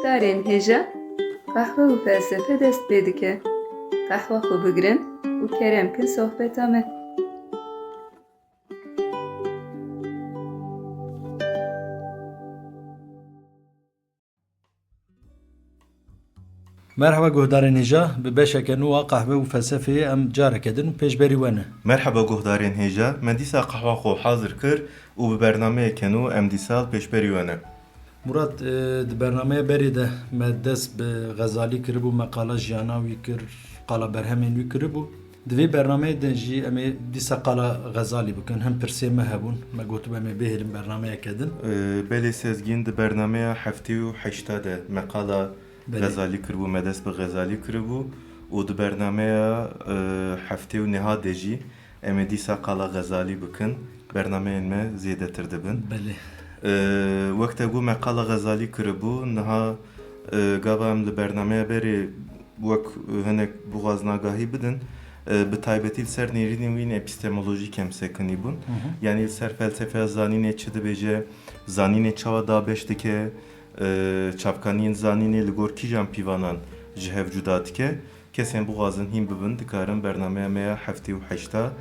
guhdarên hêja qehwe û felsefe dest pê dike. Qehwa xwe bigirin û kerem kin sohbeta me. Merhaba guhdarên hêja, bi beşeke nû a qehwe û felsefeyê em careke din û pêşberî we ne. Merhaba guhdarên hêja, me dîsa qehwa xwe hazir kir û bi bernameyeke nû em dîsal pêşberî we ne. Murat, di bernameya berê de me dest bi Xezalî kiribû, me qala jiyana wî kir, qala berhemên wî kiribû. Di vê bernameyê de jî em ê dîsa qala Xezalî bikin. Hem pirsê me hebûn, me gotum em ê bêhêlin bernameyeke din. Belê sezgîn di bernameya heftê û heşta de me qala Xezalî kiribû, me dest bi Xezalî kiribû û di bernameya heftê û nihadê de jî em ê dîsa qala Xezalî bikin. Bernameyên me zêdetir dibin. Belê. Wek te got me qala Xezalî kiribû, niha gava em li bernameya berê wek hinek bixwaznagahî bidin, bi taybetî li ser nêrînên wî epistemolojîk em sekinî bûn. Yani li ser felsefeya zanînê çi dibêje, zanînê çawa dabeş dike, çavkaniyên zanînê li gor kîjan pîvanan ji hev cuda dike. Kesên bixwazin hîn bibin, dikarin bernameya me ya heftê û heşta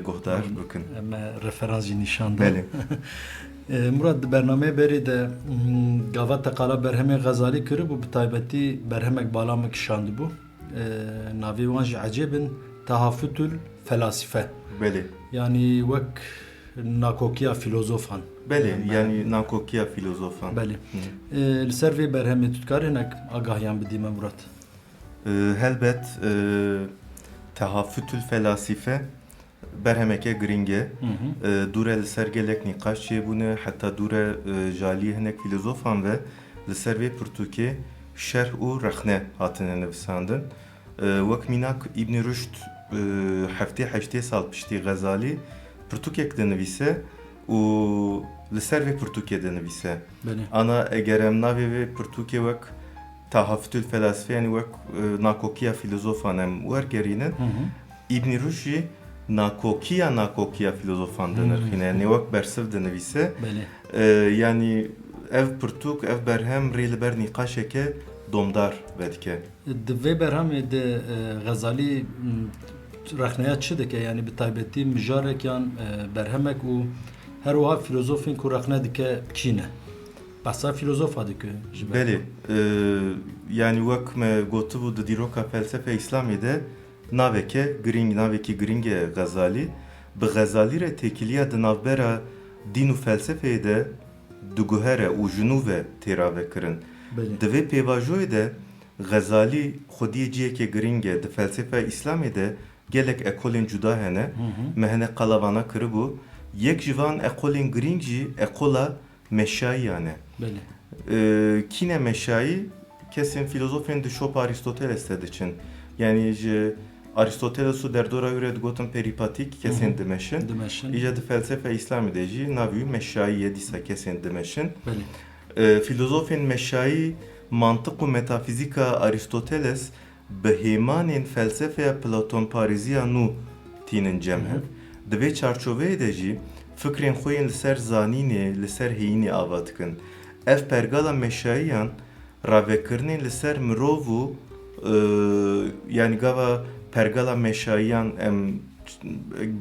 guhdar bikin. Me referans jî nîşan da. Belê. Murat, di bernameya berê de gava te qala berhemê Xezalî kiribû, bi taybetî berhemek bala me kişandibû. Navê wan jî ecêb in, Tehafütül Felasife. Belê. Yani wek nakokiya filozofan. Belê, yani nakokiya filozofan. Belê. Li ser vê berhemê tu dikarî hinek agahiyan bidî me Murat? Helbet Tehafütül Felasife berhemeke giringe, dure li ser gelek nîqaş çêbûne, heta dure jalî hinek filozofan ve li ser vê pirtûkê şerh û rexne hatine nivîsandin. Wek mînak İbn Rüşd heftê heştê sal piştî Xezalî pirtûkek dinivîse û li ser vê pirtûkê dinivîse. Ana eger em navê vê pirtûkê wek Tehafütül Felasife, yani wek nakokiya filozofan em wergerînin, İbn Rüşd jî nakokiya filozofan dinirxîne, yani wek bersiv dinivîse. Yani ev pirtûk, ev berhem rê li ber nîqaşeke domdar vedike. Di vê berhemê de Xezalî rexneya çi dike, yani bi taybetî mijarek yan berhemek û her wiha filozofên ku rexne dike çî ne? Behsa filozofa dike. Belê, yani wek me gotibû di dîroka felsefe İslamê de naveke giring, navekî giring e Xezalî. Bi Xezalî re têkiliya di navbera dîn û felsefeyê de diguhere û ji nû ve têra vekirin. Di vê pêvajoyê de Xezalî xwediyê ciyekê giring e di felsefeya İslamê de gelek ekolên cuda hene. Me hinek qalavana kiribû. Yek ji van ekolên giring jî ekola meşayiyan e. Kîne meşayî? Kesên filozofên di şopa Aristoteles de diçin. Yani ji Aristotelesû derdora wî re digotin peripatik kesên dimeşin. Îca di felsefe İslamê de jî navî wî meşayî dîsa kesên dimeşin. Filozofên meşayî mantık û metafîzîka Aristoteles bi hêmanên felsefeya Platonparêziya nû tînin cem hev. Di vê çarçoveyê de jî fikrên xwe yên li ser zanînê, li ser heyînê ava dikin. Ev pergala meşayiyan ravekirinên li ser mirov û yani gava pergala meşayiyan em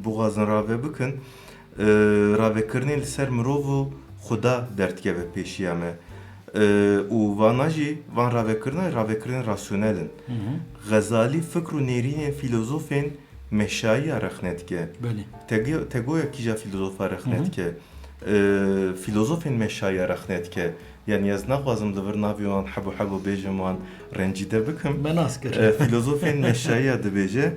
bixwazin rave bikin, ravekirinên li ser mirov û xuda derdikeve pêşiya me. û vana jî van ravekirin rasyonelin. Xezalî fikr û nêrînên filozofên meşayiya rexne dike. Tegoya kîja filozofa rexne dike? Filozofên meşayiya rexne dike. Yani ez naxwazim li vir navê wan hebû bêjim wan rencîde bikim. Filozofên meşayiya dibêje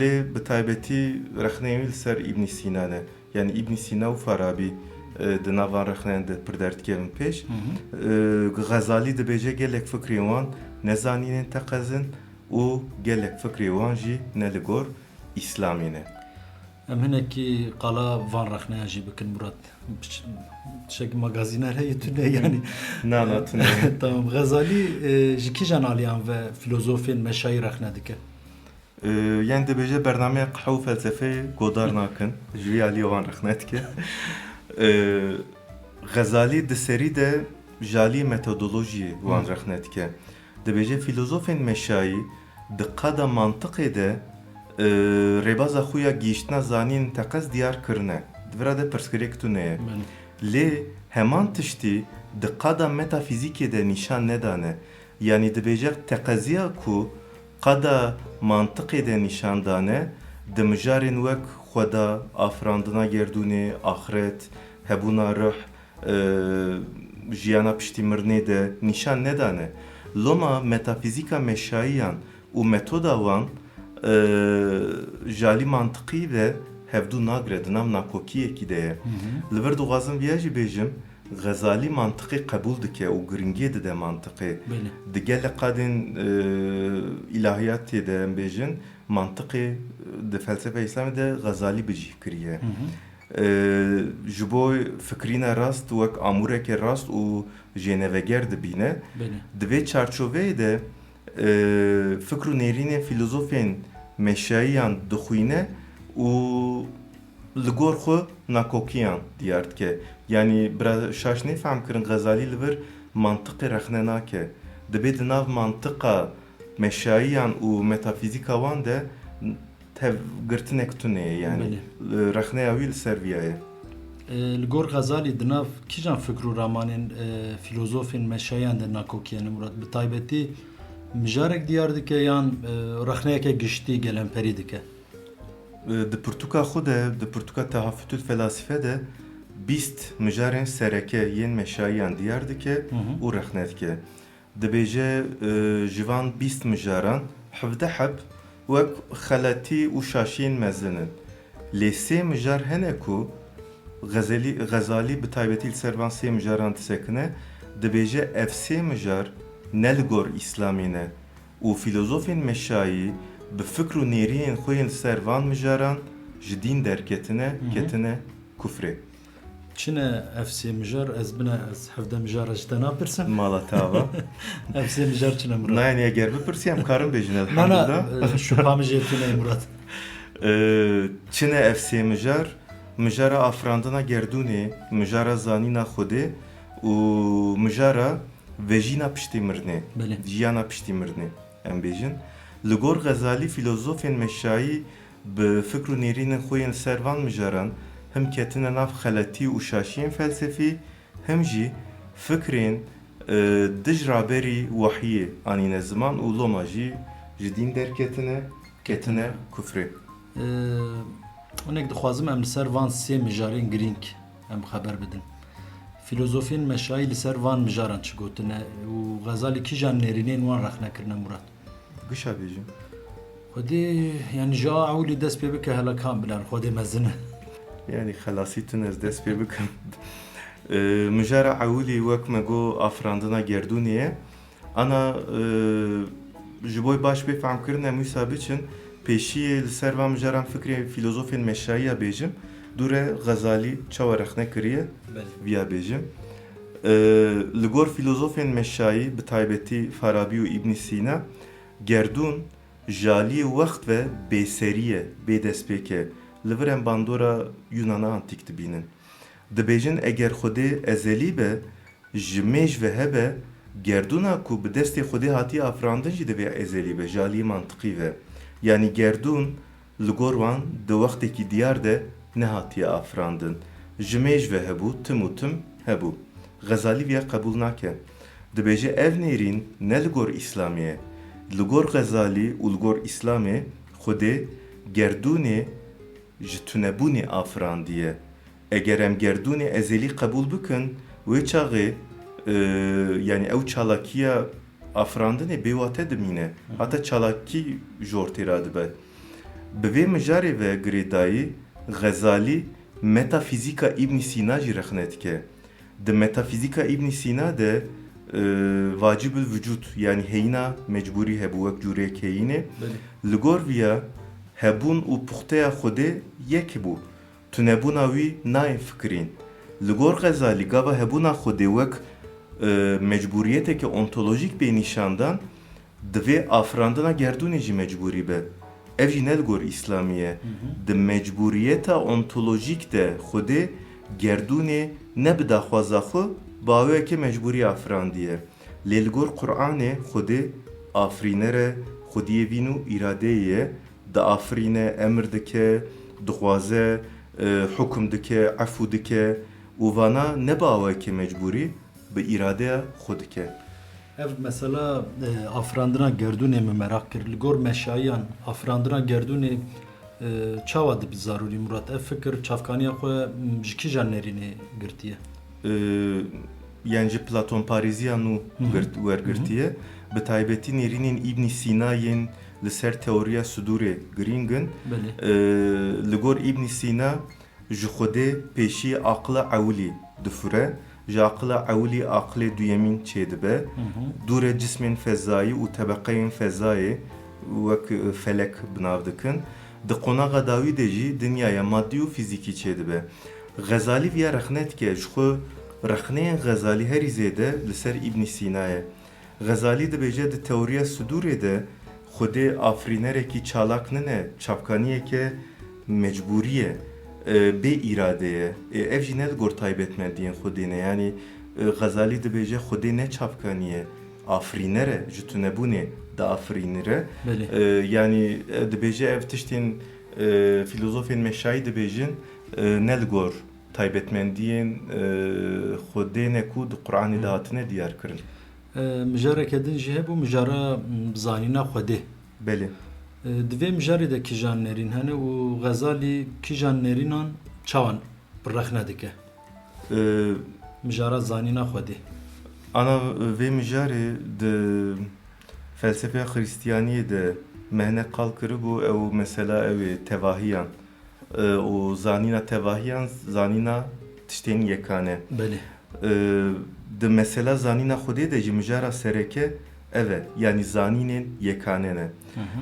lê bi taybetî rexneyên wî li ser İbn Sîna ne. Yani İbn Sîna û Farabî di navan rexneyan de pir derdikevin pêş. Xezalî dibêje gelek fikrên wan nezanînên teqezin û gelek fikrê wan jî ne li gor İslamê ne. Em hinekî qala van rexneyan jî bikin Murat. Şek magazîner heye tune yani. Na tune. Tamam. Xezalî ji kîjan aliyan ve filozofên meşayî rexne dike? Yani dibêje bernameya qehwa û felsefeyê godar nakin. Ji vê aliyê wan rexne dike. Xezalî di serî de jali metodoloji wan rexne dike. Dibêje filozofên meşayî di qada mantiqê de rêbaza xwe ya gîştina zanîn teqez diyar kirine. Divira de pirsgirêk tune ye. Lê heman tiştî di qada metafîzîkê de nîşan nedane. Yani dibêje teqeziya ku qada mantiqê de nîşan dane di mijarên wek xweda, afirandina gerdûnê, axiret, hebûna rih, jiyana piştî mirinê de nîşan nedane. Loma metafîzîka meşayiyan û metoda wan jalî mantiqî ve hevdû nagire di nav nakokiyekî de ye. Li vir dixwazim vêya jî bêjim Gazali mantıqı kabul dike û giringiyê dide mantıqı. Di gelek qadên ilahiyatê de em bêjin mantıqı di felsefe İslamê de Gazali bicih kiriye. Ji bo fikrîna rast wek amûrekê rast û jêneveger dibîne. Di vê çarçoveyê de fikr û nêrînên filozofên meşayiyan dixwîne û li gor xwe nakokiyan diyar dike. Yani biraz şaş nefhem kirin Gazali li vir mantıqê rexne nake. Dibe di nav mantıqa meşayiyan û metafîzîka wan de tev girtinek tune ye yani. Rexneya wî li ser viyaye. Li gor Gazali di nav kîjan fikr û ramanên filozofên meşayiyan de nakokiyan Murat bi taybetî mijarek diyar dike yan rexneyeke giştî gelemperî dike. Di pirtûka xwe de, di pirtûka tehafütül felasife de 20 mijarên sereke yên meşayiyan diyar dike û rexne dike. Dibêje ji van 20 mijaran hevde heb wek xeletî û şaşiyên mezinin. Lê sê mijar hene ku Gazali bi taybetî li ser van sê mijaran disekine, dibêje ev sê mijar ne li gor İslamê ne û filozofên meşayî bi fikr û nêriyên xwe yên li ser van mijaran ji dîn derketine ketine kufrê. Çine ev sê mijar ez bine ez hevde mijara ji te napirsim. Mala tava. Ev sê mijar çine Murat? Nayê eger bipirsîyem karim bêjin elhamdülillah. Şüphamı jê tune Murat. Çine ev sê mijar mijara afirandina gerdûnê, mijara zanîna Xwedê û mijara vejîna piştî mirinê. Jiyana piştî mirinê em bêjin. Li gor Gazali filozofên meşayî bi fikr û nêrînên xwe yên li ser van mijaran hem ketine nav xeletî û şaşiyên felsefî hem jî fikrên dij raberî wehiyê anîne ziman û loma jî ji dîn derketine ketine kufrê. Hinek dixwazim em li ser van sê mijarên girîng em xeber bidin. Filozofên meşayî li ser van mijaran çi gotine û Gazali kîjan nêrînên wan rexne kirine Murat? Gişa bêjim. Xwedê yani ja ewlî dest pê bike helekan bilan Xwedê mezin. Yani xelasî tune ez dest pê bikim. Mijara ewlî wek me got afirandina gerdûnê ye. Ana ji bo baş pê femkirin em wîsa biçin pêşiyê li ser van mijaran fikrê filozofên meşayiya bêjim. Dure Gazali çawa rexne kiriye viya bêjim. Li gor filozofên meşayî bi taybetî Farabi û İbn Sîna gerdûn jaliyê wext ve bêserî bêdestpêk li vir em bandora Yunana antîk dibînin. Dibêjin eger Xwedê ezelî be ji mêj ve hebe gerdûna ku bi destê Xwedê hatiye afirandin jî divê ezelî be jaliyê mantiqî ve. Yani gerdûn li gor wan di wextekî diyar de nehatiye afirandin. Ji mêj ve hebû tim û tim hebû. Gazali viya qebûl nake. Dibêje ev nêrîn ne li gor İslamê ye. Li gor Gazali û li gor İslamê Xwedê gerdûnê ji tunebûnê afirandiye. Eger em gerdûnê ezelî qebûl bikin wê çaxê yani ew çalakiya afirandinê bêwate dimîne. Heta çalakî ji ortêra dibe. Bi vê mijarê ve girêdayî Gazali metafîzîka İbn Sîna jî rexne dike. Di metafîzîka İbn Sîna de vacibül vücut yani heyna mecburî hebû wek cûrek heyînê. Li gor viya hebûn û puxteya Xwedê yek bû. Tunebûna wî nayê fikirîn. Li gor Gazali gava hebûna Xwedê wek mecburiyeteke ontolojik bê nîşandan divê afirandina gerdûnê jî mecburî be. Ev jî ne li gor İslamî ye. Di mecburiyeta ontolojik de Xwedê gerdûnê ne bi daxwaza xwe باوی که مجبوری افراندیه لیلگور قرآن خود آفرینره خودی وینو ایرادهیه دا آفرینه امر دکه دخوازه حکم دکه عفو دکه و وانا نباوی که مجبوری به ایراده خود که ev mesela afrandına gerdune mi merak kir ligor meşayan afrandına gerdune çava dib zaruri murat ev fikir çavkaniya xwe jiki jannerini girtiye yani Platon Pariziyanu wergirtiye bi taybeti nerinin İbn Sina'yên li ser teoriya sudurê giringin li gor İbn Sina ji xwedê pêşî aqla ewlî difure ji aqla ewlî aqlê duyemîn çêdibe dûre cismên fezayî û tebeqeyên fezayê wek felek binav dikin di qonaxa dawî de jî dinyaya maddî û fîzîkî çêdibe Gazali viya rexne dike ji xwe rexneyên Gazalî herî zêde li ser İbn Sina'ye Gazalî dibêje di teoriya sudûrê de xwedê afrînerekî çalak nine çapkaniyeke mecbûriye bê îradeye ev jî ne li gor taybetmendiyên xwedê ne yani Gazalî dibêje xwedê ne çapkaniye afrînere ji tunebûnê da afrînire yani dibêje ev tiştên filozofên meşayî dibêjin ne li gor taybetmendiyên xwedê ne ku di Qur'anê de hatine diyar kirin mijareke din jî hebû mijara zanîna xwedê belê divê mijarê de kîjannerîn hene û Gazalî kîjannerînan çawan bi rexne dike mijara zanîna xwedê ana vê mijarê di felsefeya Xristiyaniyê de mehne qal kiribû ew mesela ew ê tevahiyan û zanîna tevahiyan zanîna tiştên yekane belê di mesela zanîna xwedê de jî mijara sereke ev e yani zanînên yekane ne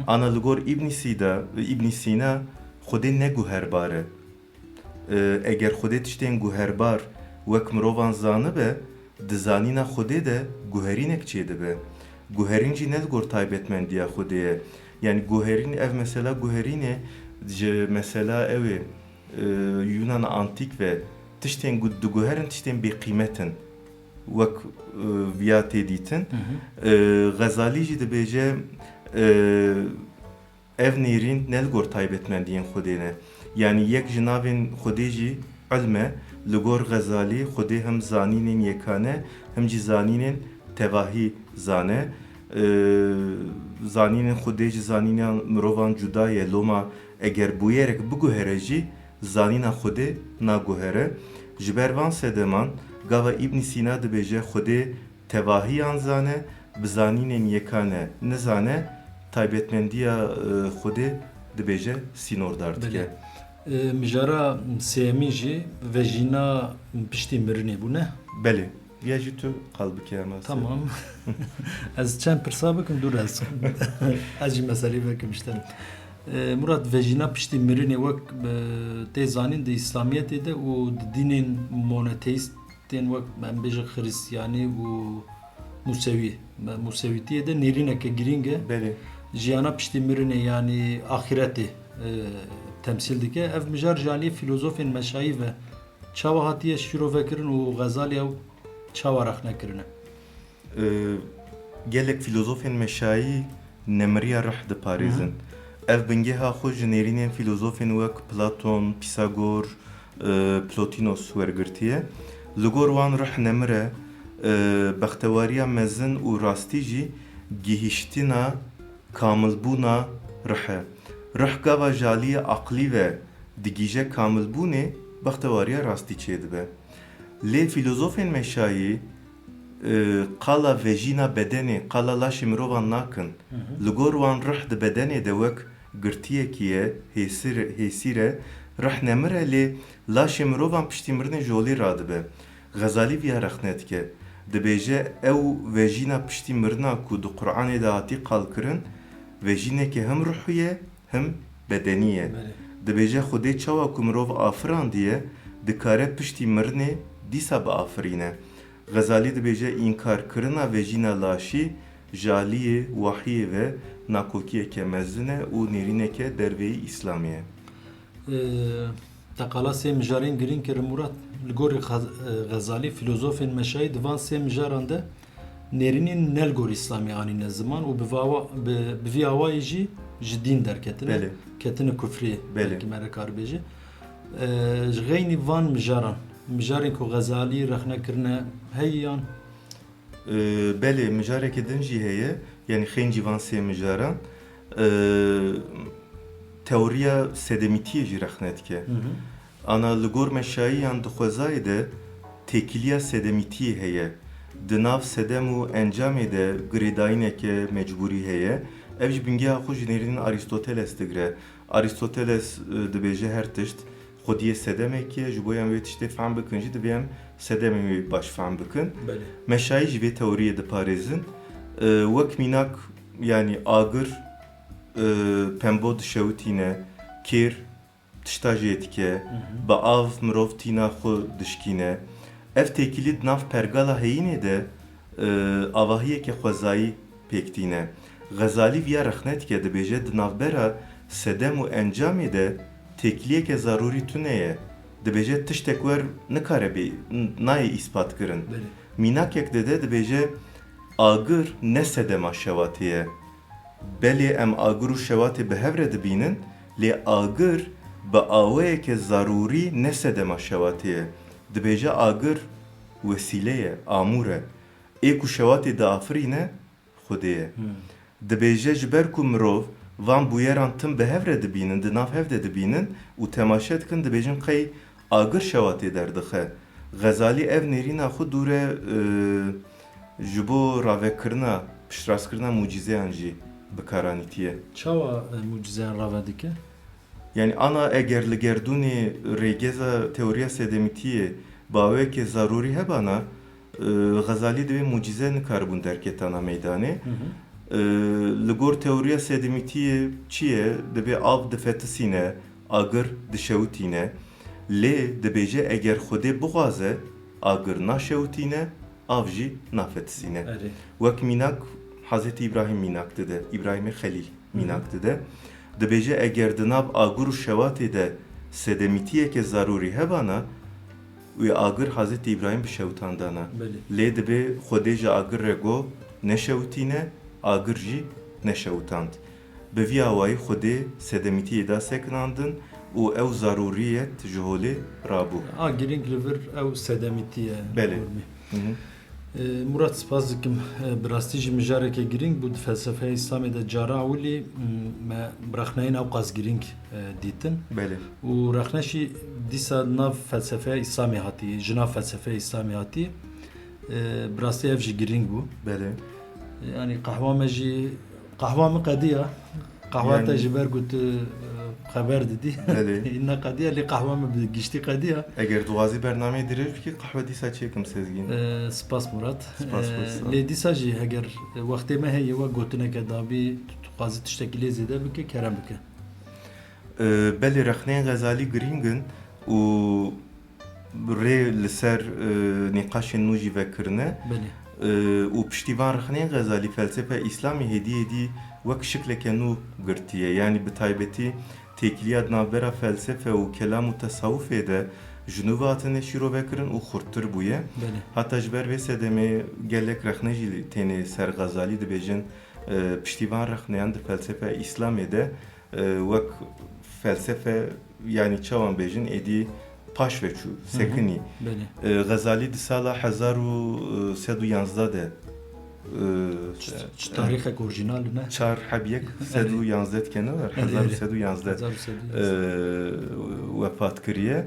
ana li gor İbn Sina xwedê ne guherbar e eger xwedê tiştên guherbar wek mirovan zanibe di zanîna xwedê de guherînek çêdibe guherîn jî ne li gor taybetmendiya xwedê ye yani guherîn ev mesela guherînê ji mesela ew ê Yunan antik ve tiştên di guherin tiştên bêqîmetin wek viya tê dîtin Gazalî jî dibêje ev nêrîn ne li gor taybetmendiyên xwedê ne yani yek ji navên xwedê jî ilm e li gor Gazalî xwedê hem zanînên yekane hem jî zanînên tevahî zane zanînên xwedê ji zanîna mirovan cuda ye loma eger bûyerek biguhere jî zanîna xwedê naguhere ji ber van sedeman gava İbn Sina dibêje xwedê tevahiyan zane bi zanînên yekane nizane taybetmendiya xwedê dibêje sînordar dike mijara sêyemî jî vejîna piştî mirinê bû ne belê ya jî tu qalbike ama tamam ez çend pirsa bikim dur ez jî meselê vekim işte Murat vejîna piştî mirinê wek tê zanîn di İslamiyetê de û di dînên monoteîstên wek em bêje Xristiyanî û Musevîtiyê de nêrîneke girîng e belê jiyana piştî mirinê yani axiretê temsil dike ev mijar jalî filozofên meşayî ve çawa hatiye şîrovekirin û Gazalî ew çawa rexne kirine gelek filozofên meşayî nemiriya rih diparêzin ev bingeha xwe ji nêrînên filozofên wek Platon, Pisagor, Plotinos wergirtiye li gor wan rih nemire bextewariya mezin û rastî jî gihîştina kamilbûna rih e rih gava jaliyê aqlî ve digîje kamilbûnê bextewariya rastî çêdibe lê filozofên meşayî qala vejîna bedenê qala laşê mirovan nakin li gor wan rih di bedenê de wek girtiyekî ye hêsîr e rih nemire lê laşê mirovan piştî mirinê ji holê radibe Gazalî viya rexne dike dibêje ew vejîna piştî mirina ku di Qur'anê de hatî qalkirin vejîneke hem ruhî ye hem bedenî ye dibêje xwedê çawa ku mirov afirandiye dikare piştî mirinê dîsa biafirîne Gazalî dibêje înkarkirina vejîna laşî jaliyê wahiyê ve nakokiyeke mezin e û nêrîneke derveyî İslamî ye تقالا سه مجارین گرین کر مراد لگور غزالی فیلوزوفین مشای دوان سه مجاران ده نرینین نل گور اسلامی آنی نزمان و بوی آوایی جی جدین در کتنه بله. کتنه کفری بله. بلکی مره کار بیجی غینی وان مجاران مجارین که غزالی رخنه کرنه هیان بله مجاره که دنجی هیه yani خیلی جوانسی مجاران تئوریا سدمیتی جی رخنت که انا لگور مشایی یان دخوزای ده تکیلیا سدمیتی هیه دناف سدم و انجام ده گریداینه که مجبوری هیه evj bingiya xu ji nêrînin Aristoteles digre. Aristoteles dibêje her tişt xwediyê sedemekê ji bo yan wê tiştê fehm bikin jî divê em sedemên wê baş fehm bikin. Meşayî ji vê teoriyê diparêzin. Wek mînak yani agir pembo dişewitîne, kêr tişta jê dike, bi av mirov tîna xwe dişkîne. Ev têkilî di nav pergala heyînê de avahiyeke xwezayî pêktîne. Ghazali viya rexnet ke dibêje di navbera sedem û encamê de têkiliyeke zarûrî tune ye. Dibêje tiştek wer nikare bê nayê îspat kirin. Mînakek dide dibêje agir ne sedema şewatê ye. Belê em agir û şewatê bi hev re dibînin, lê agir bi awayeke zarûrî ne sedema şewatê ye. Dibêje agir wesîle ye, amûr e. Ê ku şewatê diafirîne, Xwedê ye. Dibêje ji ber ku mirov van bûyeran tim bi hev re dibînin, di nav hev de dibînin û temaşe dikin dibêjin qey agir şewatê derdixe. Ghezalî ev nêrîna xwe dûre ji bo ravekirina, piştrast-kirina mucizeyan jî bikaranîtiye. Çawa mucizeyan rave dike? Yani ana eger li gerdûnê rêgeza teoriya sedemitiyê baweke zarûrî hebana Ghezalî divê mucize nikaribûn derketana meydanê. Li gor teoriya sedemitiyê çi ye? Divê av difetisîne, agir dişewitîne. Lê dibêje eger Xwedê bixwaze, agir naşewitîne, av jî nafetisîne. Wek mînak Hazretî İbrahim mînak dide, İbrahimê Xelîl mînak dide. Dibêje eger di nav agir û şewatê de sedemitiyeke zarûrî hebana, wê agir Hazretî İbrahim bişewitandana. Lê dibe Xwedê ji agir re got neşewitîne, agir jî neşewitand. Bi vî awayî Xwedê sedemitiyê da sekinandin û ew zarûriyet ji holê rabû. A girîng li vir ew sedemîtiye. Belê. Murat spas dikim bi rastî jî mijareke girîng bû di felsefeya İslamê de cara ewlî me rexneyên ew qas girîng dîtin. Belê. û rexne jî dîsa nav felsefeya İslamê hatiye, ji nav felsefeya İslamê hatiye. Bi rastî ev jî girîng bû. Belê. Yani qehwa me jî qehwa min qediya. Qehwa te ji ber got xeber didî. İnna qediya lê qehwa me bi giştî qediya. Eger dixwazî bernameyê dirêj bikî qehwe dîsa çêkim sezgîn. Spas Murat. Spas Murat. Lê dîsa jî eger wextê me heye we gotineke dabî dixwazî tiştekî lê zêde bike kerem bike. Belê rexneyên Ghezalî girîngin û rê li ser nîqaşên nû jî vekirine. û piştîvan rexneyên Ghezalî felsefe İslamê hêdî wek şikleke nû girtiye. Yani bi taybetî têkiliya di navbera felsefe û kelam û tesawufê de ji nû hatine şîrovekirin û xurttir bûye. Heta ji ber vê sedemê gelek rexne jî têne ser Ghezalî dibêjin piştîvan rexneyan di felsefe İslamê de wek felsefe yani çawan bêjin êdî paş veçû, sekinî. Ghezalî di sala 1111 de tarîxek orjinal ne? Çar hebiyek 1111 dikene var. 1111 vefat kiriye.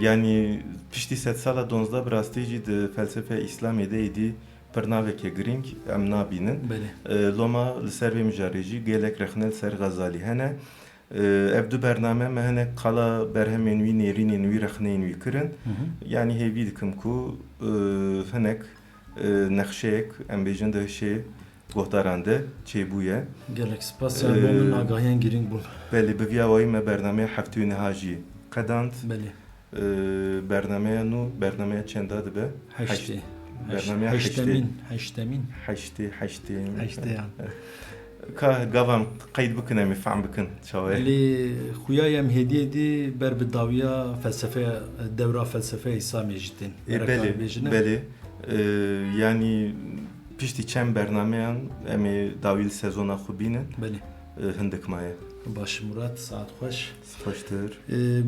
Yani piştî sed sala 12 bi rastî jî di felsefe İslamê de êdî pir naveke girîng em nabînin. Loma li ser vê mijarê jî gelek rexne li ser Ghezalî hene. Ev du bername me hinek qala berhemên wî nêrînên wî rexneyên wî kirin. Yani hêvî dikim ku hinek nexşeyek em bêjin di hişê gohdaran de çêbûye. Gelek spas yani min agahiyên girîng bûn. Belê bi vî awayî me bernameya heftûyê niha jî qedand. Bernameya nû bernameya çenda dibe? Heştê. Bernameya heştemîn. Heştê yan. که گاوام قید بکنه میفهم بکن چاوه لی خویایم هدیه دی بر به داویا فلسفه دورا فلسفه اسلامی جدین بله yani pişti çem bernameyan emi davil sezona xubinin بله hındık maya باش مراد ساعت خوش hoştur.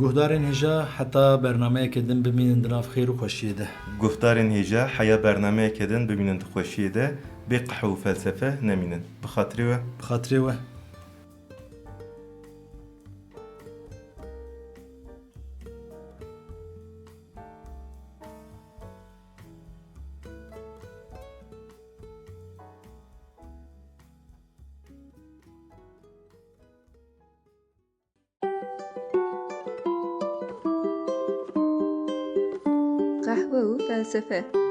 گهدارن هجا حتی برنامه کدن ببینن دناف خیر و خوشیه ده Guhtarın heja haya bername kedin bibinin xoşiye de bi qahvu felsefe neminin. Bi xatri ve بخاطره و قهوه و فلسفه